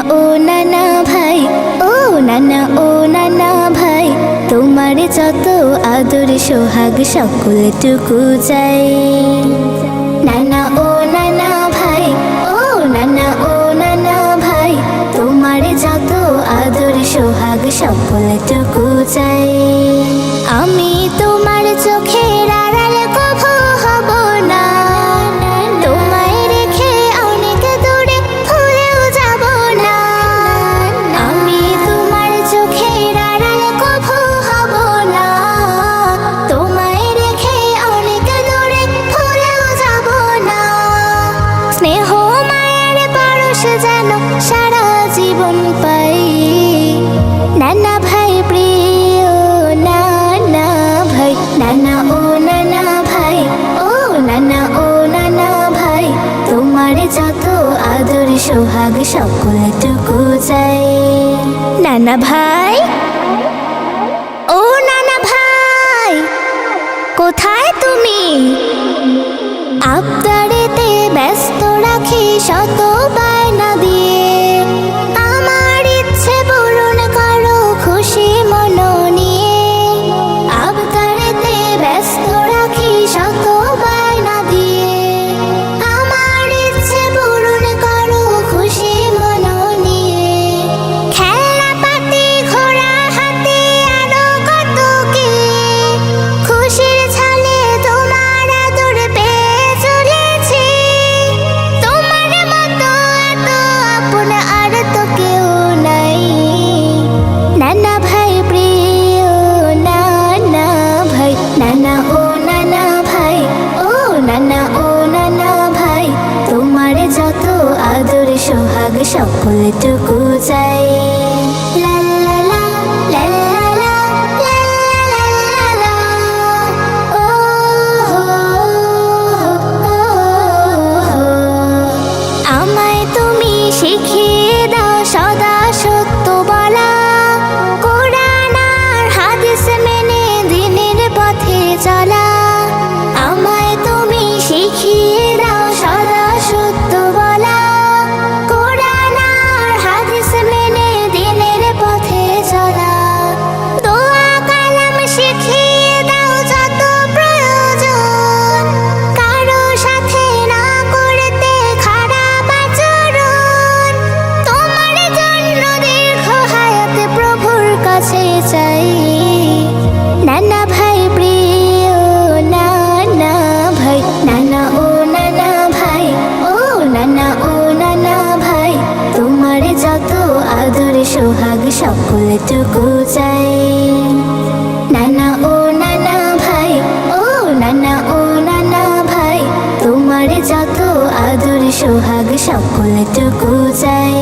ও নানা ভাই, ও নানা ও নানা ভাই, তোমার যত আদর সোহাগ সকলটুকু চাই। নানা ও নানা ভাই, ও নানা ও নানা ভাই, তোমার যত আদর সোহাগ সকলটুকু চাই। আমি তোমার চোখের আড়াল কভু হব না, তোমায় রেখে অনেক দূরে ভুলেও যাব না। আমি তোমার চোখের আড়াল কভু হব না, তোমায় রেখে অনেক দূরে ভুলেও যাব না। স্নেহ মায়ের পরশ যেন সারা জীবন পাই। নানা ভাই প্রিয় নানা ভাই, নানা ও নানা ভাই, ও নানা ও নানা ভাই, তোমার যত আদর সোহাগ সকলটুকু চাই। নানা ভাই, ও নানা ভাই, কোথায় তুমি? আবদারেতে ব্যস্ত রাখি শত বায়না দিয়ে, আমার ইচ্ছে পূরণ করো খুশি মন নিয়ে। আবদারেতে ব্যস্ত রাখি শত বায়না দিয়ে, আমার ইচ্ছে পূরণ করো খুশি মন নিয়ে। খেলনা পাতি ঘোড়া হাতে আরো কত কি, খুশির ছলে তোমার আদর পেয়ে চলেছি। তোমার মতো এত আপন আর তো কেউ নাই। নানা ভাই প্রিয় নানা ভাই, নানা ও নানা ভাই, ও নানা ও নানা ভাই, তোমার যত আদর সোহাগ সকলটুকু চাই। লা লা লা, লা লা লা, লা লা লা লা, ও হো হো হো। আমায় তুমি শিখিয়ে দাও সদা সত্য বলা, কোরআন আর হাদিস মেনে দিনের পথে চলা। আমায় তুমি শিখিয়ে দাও সদা সত্য বলা, কোরআন আর হাদিস মেনে দিনের পথে চলা। দোয়া কালাম শিখিয়ে দাও যত প্রয়োজন, কারো সাথে না করতে খারাপ আচরণ। তোমার জন্য দীর্ঘ হায়াত প্রভুর কাছে চাই। নানা ভাই প্রিয় নানা ভাই, নানা ও নানা ভাই, ও নানা ও নানা ভাই, তোমার যত আদর সোহাগ সকলটুকু চাই। নানা ও নানা ভাই, ও নানা ও নানা ভাই, তোমার যত আদর সোহাগ সকলটুকু চাই।